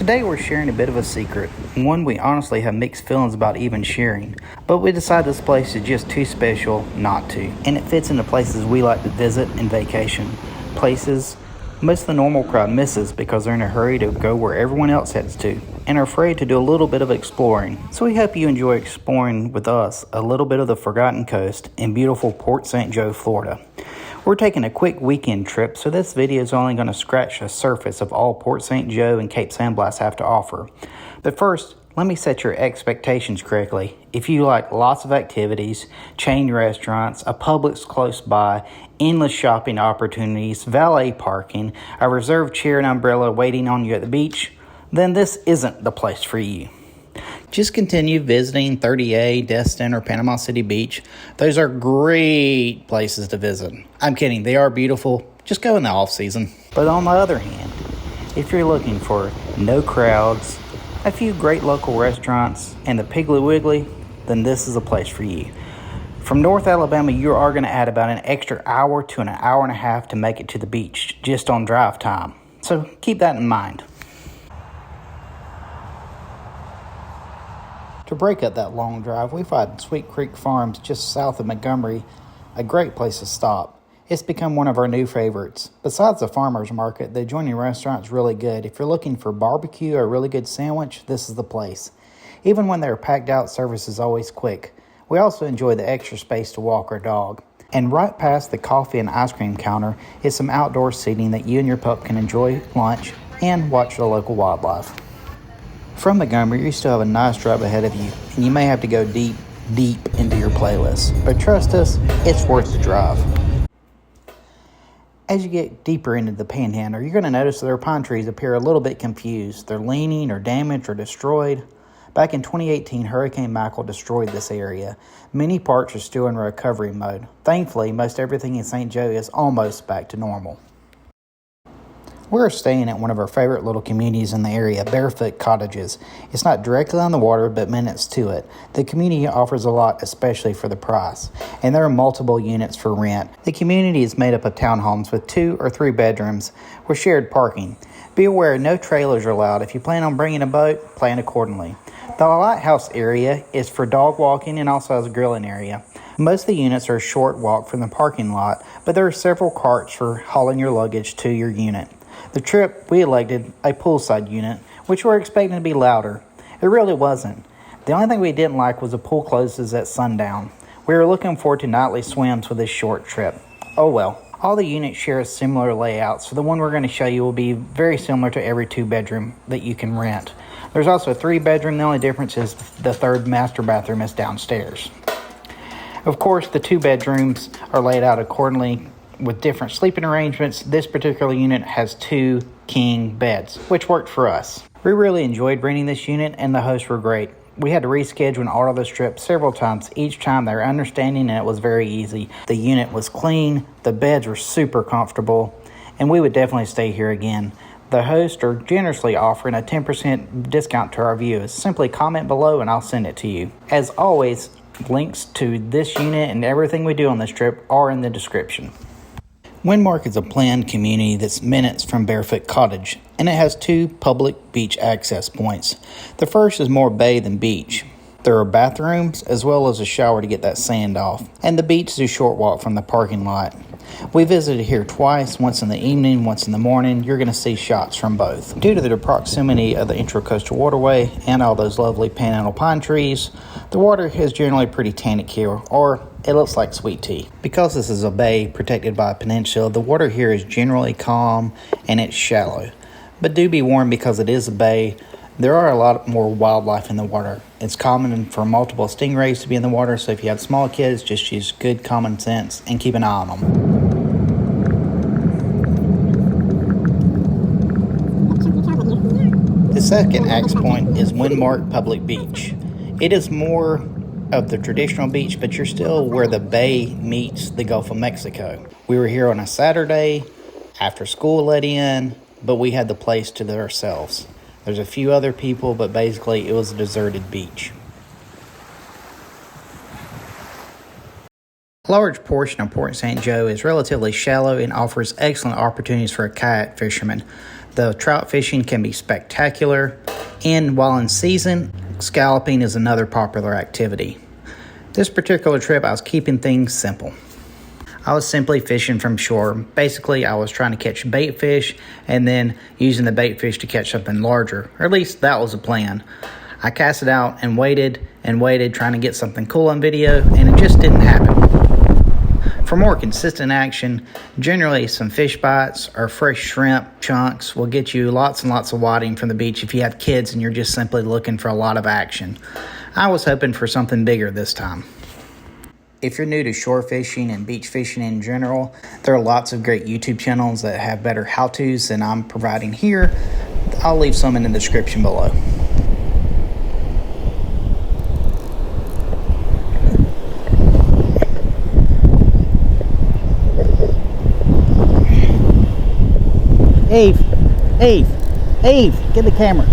Today we're sharing a bit of a secret, one we honestly have mixed feelings about even sharing, but we decided this place is just too special not to, and it fits into places we like to visit and vacation, places most of the normal crowd misses because they're in a hurry to go where everyone else heads to, and are afraid to do a little bit of exploring. So we hope you enjoy exploring with us a little bit of the Forgotten Coast in beautiful Port St. Joe, Florida. We're taking a quick weekend trip, so this video is only going to scratch the surface of all Port St. Joe and Cape San Blas have to offer. But first, let me set your expectations correctly. If you like lots of activities, chain restaurants, a Publix close by, endless shopping opportunities, valet parking, a reserved chair and umbrella waiting on you at the beach, then this isn't the place for you. Just continue visiting 30A, Destin, or Panama City Beach. Those are great places to visit. I'm kidding, they are beautiful. Just go in the off season. But on the other hand, if you're looking for no crowds, a few great local restaurants, and the Piggly Wiggly, then this is a place for you. From North Alabama, you are going to add about an extra hour to an hour and a half to make it to the beach, just on drive time. So keep that in mind. To break up that long drive, we find Sweet Creek Farms just south of Montgomery a great place to stop. It's become one of our new favorites. Besides the farmers market, the adjoining restaurant's really good. If you're looking for barbecue or a really good sandwich, this is the place. Even when they're packed out, service is always quick. We also enjoy the extra space to walk our dog. And right past the coffee and ice cream counter is some outdoor seating that you and your pup can enjoy lunch and watch the local wildlife. From Montgomery, you still have a nice drive ahead of you, and you may have to go deep into your playlist. But trust us, it's worth the drive. As you get deeper into the Panhandle, you're going to notice that our pine trees appear a little bit confused. They're leaning or damaged or destroyed. Back in 2018, Hurricane Michael destroyed this area. Many parts are still in recovery mode. Thankfully, most everything in St. Joe is almost back to normal. We're staying at one of our favorite little communities in the area, Barefoot Cottages. It's not directly on the water, but minutes to it. The community offers a lot, especially for the price, and there are multiple units for rent. The community is made up of townhomes with 2 or 3 bedrooms with shared parking. Be aware, no trailers are allowed. If you plan on bringing a boat, plan accordingly. The lighthouse area is for dog walking and also has a grilling area. Most of the units are a short walk from the parking lot, but there are several carts for hauling your luggage to your unit. The trip, we elected a poolside unit, which we were expecting to be louder. It really wasn't. The only thing we didn't like was the pool closes at sundown. We were looking forward to nightly swims with this short trip. Oh well. All the units share a similar layout, so the one we're going to show you will be very similar to every 2-bedroom that you can rent. There's also a 3-bedroom. The only difference is the 3rd master bathroom is downstairs. Of course, the 2 bedrooms are laid out accordingly with different sleeping arrangements. This particular unit has 2 king beds, which worked for us. We really enjoyed renting this unit, and the hosts were great. We had to reschedule and alter this trip several times. Each time they were understanding, and it was very easy. The unit was clean, the beds were super comfortable, and we would definitely stay here again. The hosts are generously offering a 10% discount to our viewers. Simply comment below and I'll send it to you. As always, links to this unit and everything we do on this trip are in the description. Windmark is a planned community that's minutes from Barefoot Cottage, and it has 2 public beach access points. The first is more bay than beach. There are bathrooms as well as a shower to get that sand off, and the beach is a short walk from the parking lot. We visited here twice, once in the evening, once in the morning. You're going to see shots from both. Due to the proximity of the Intracoastal Waterway and all those lovely panhandle pine trees, the water is generally pretty tannic here, or it looks like sweet tea. Because this is a bay protected by a peninsula, the water here is generally calm and it's shallow. But do be warned, because it is a bay, there are a lot more wildlife in the water. It's common for multiple stingrays to be in the water, so if you have small kids, just use good common sense and keep an eye on them. The second access point is Windmark Public Beach. It is more of the traditional beach, but you're still where the bay meets the Gulf of Mexico. We were here on a Saturday after school let in, but we had the place to ourselves. There's a few other people, but basically it was a deserted beach. A large portion of Port St. Joe is relatively shallow and offers excellent opportunities for a kayak fisherman. The trout fishing can be spectacular, and while in season, scalloping is another popular activity. This particular trip, I was keeping things simple. I was simply fishing from shore. Basically, I was trying to catch bait fish and then using the bait fish to catch something larger, or at least that was the plan. I cast it out and waited, trying to get something cool on video, and it just didn't happen. For more consistent action, generally some fish bites or fresh shrimp chunks will get you lots and lots of whiting from the beach if you have kids and you're just simply looking for a lot of action. I was hoping for something bigger this time. If you're new to shore fishing and beach fishing in general, there are lots of great YouTube channels that have better how-tos than I'm providing here. I'll leave some in the description below. Eve, get the camera.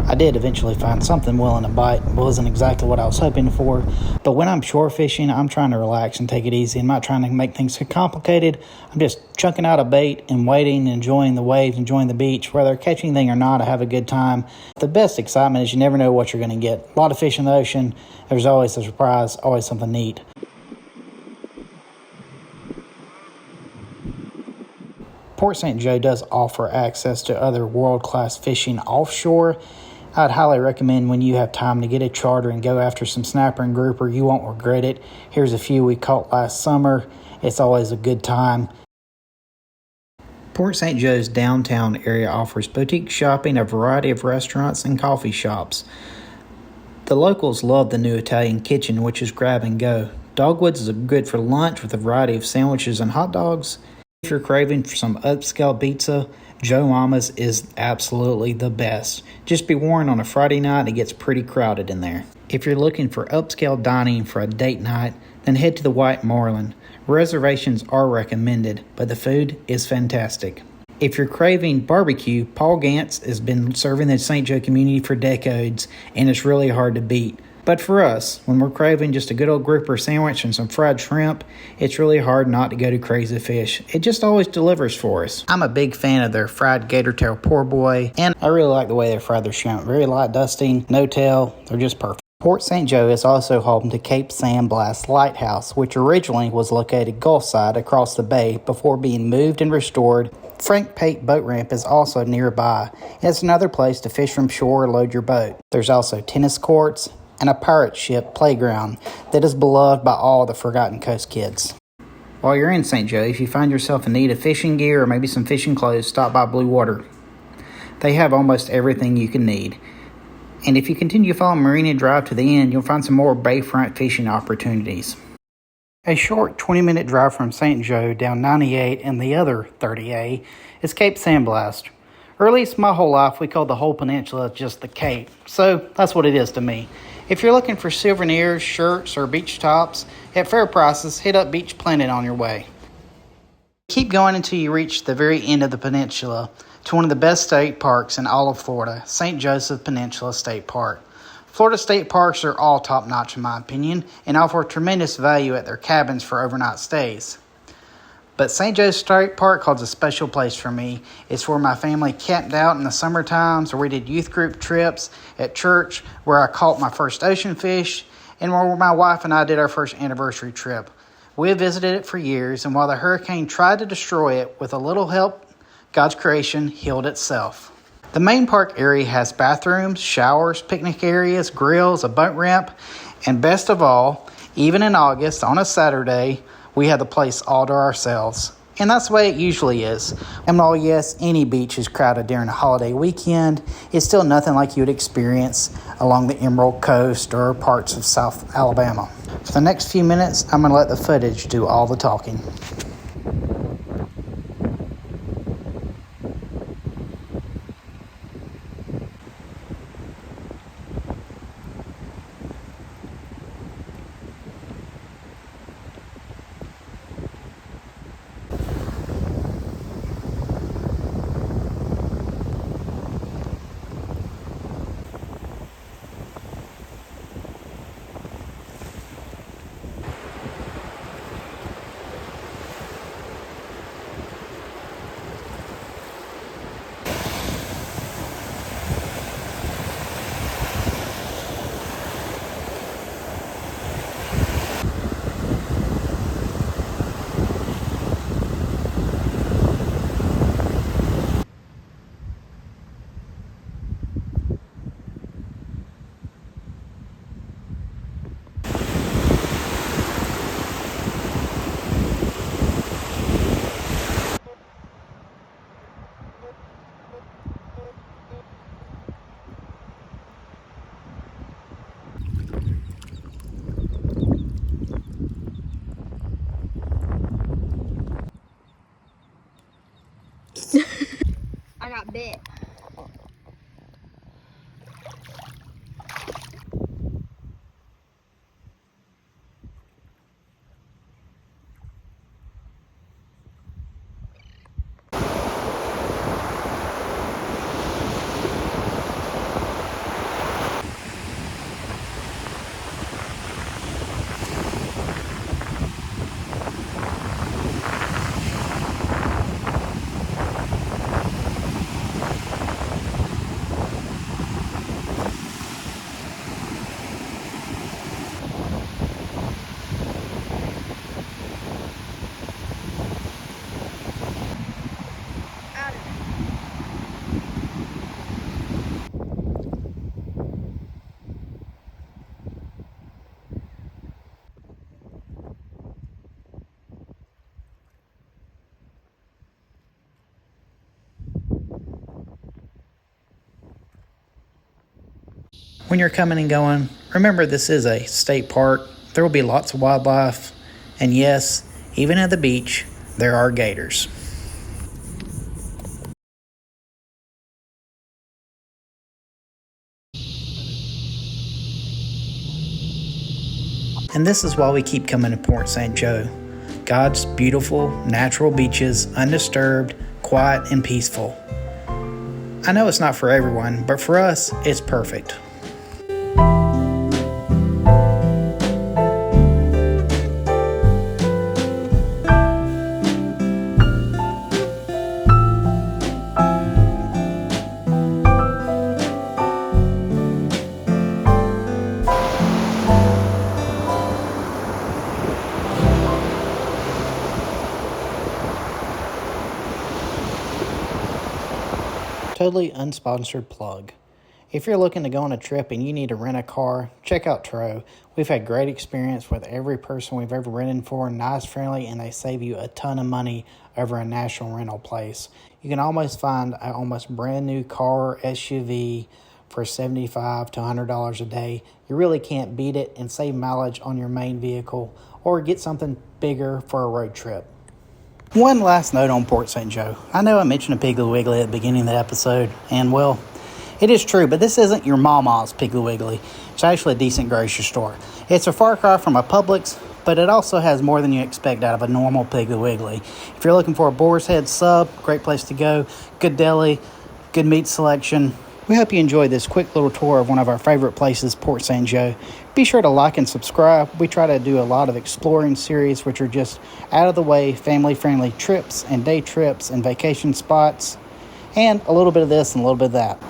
I did eventually find something willing to bite. It wasn't exactly what I was hoping for, but when I'm shore fishing, I'm trying to relax and take it easy. I'm not trying to make things too complicated. I'm just chunking out a bait and waiting, enjoying the waves, enjoying the beach. Whether catching anything or not, I have a good time. The best excitement is you never know what you're going to get. A lot of fish in the ocean. There's always a surprise, always something neat. Port St. Joe does offer access to other world-class fishing offshore. I'd highly recommend when you have time to get a charter and go after some snapper and grouper. You won't regret it. Here's a few we caught last summer. It's always a good time. Port St. Joe's downtown area offers boutique shopping, a variety of restaurants, and coffee shops. The locals love the new Italian kitchen, which is grab and go. Dogwoods is good for lunch with a variety of sandwiches and hot dogs. If you're craving for some upscale pizza, Joe Mama's is absolutely the best. Just be warned, on a Friday night it gets pretty crowded in there. If you're looking for upscale dining for a date night, then head to the White Marlin. Reservations are recommended, but the food is fantastic. If you're craving barbecue, Paul Gantz has been serving the St. Joe community for decades, and it's really hard to beat. But for us, when we're craving just a good old grouper sandwich and some fried shrimp, it's really hard not to go to Crazy Fish. It just always delivers for us. I'm a big fan of their fried gator tail poor boy, and I really like the way they fry their shrimp. Very light dusting, no tail, they're just perfect. Port St. Joe is also home to Cape Sandblast Lighthouse, which originally was located Gulfside across the bay before being moved and restored. Frank Pate Boat Ramp is also nearby. It's another place to fish from shore or load your boat. There's also tennis courts and a pirate ship playground that is beloved by all the Forgotten Coast kids. While you're in St. Joe, if you find yourself in need of fishing gear or maybe some fishing clothes, stop by Blue Water. They have almost everything you can need. And if you continue following Marina Drive to the end, you'll find some more bayfront fishing opportunities. A short 20-minute drive from St. Joe down 98 and the other 30A is Cape Sandblast. Or at least my whole life, we called the whole peninsula just the Cape. So that's what it is to me. If you're looking for souvenirs, shirts, or beach tops at fair prices, hit up Beach Planet on your way. Keep going until you reach the very end of the peninsula to one of the best state parks in all of Florida, St. Joseph Peninsula State Park. Florida state parks are all top-notch in my opinion and offer tremendous value at their cabins for overnight stays. But St. Joe's State Park holds a special place for me. It's where my family camped out in the summer times, where we did youth group trips, at church, where I caught my first ocean fish, and where my wife and I did our first anniversary trip. We have visited it for years, and while the hurricane tried to destroy it, with a little help, God's creation healed itself. The main park area has bathrooms, showers, picnic areas, grills, a boat ramp, and best of all, even in August on a Saturday, we had the place all to ourselves. And that's the way it usually is. And while yes, any beach is crowded during a holiday weekend, it's still nothing like you would experience along the Emerald Coast or parts of South Alabama. For the next few minutes, I'm going to let the footage do all the talking. I got bit. When you're coming and going, remember this is a state park. There will be lots of wildlife. And yes, even at the beach, there are gators. And this is why we keep coming to Port St. Joe. God's beautiful, natural beaches, undisturbed, quiet, and peaceful. I know it's not for everyone, but for us, it's perfect. Totally unsponsored plug. If you're looking to go on a trip and you need to rent a car, check out Turo. We've had great experience with every person we've ever rented for, nice, friendly, and they save you a ton of money over a national rental place. You can almost find an almost brand new car or SUV for $75 to $100 a day. You really can't beat it, and save mileage on your main vehicle or get something bigger for a road trip. One last note on Port St. Joe. I know I mentioned a Piggly Wiggly at the beginning of the episode, and well, it is true, but this isn't your mama's Piggly Wiggly. It's actually a decent grocery store. It's a far cry from a Publix, but it also has more than you expect out of a normal Piggly Wiggly. If you're looking for a Boar's Head sub, great place to go. Good deli, good meat selection. We hope you enjoyed this quick little tour of one of our favorite places, Port St. Joe. Be sure to like and subscribe. We try to do a lot of exploring series, which are just out-of-the-way, family-friendly trips and day trips and vacation spots, and a little bit of this and a little bit of that.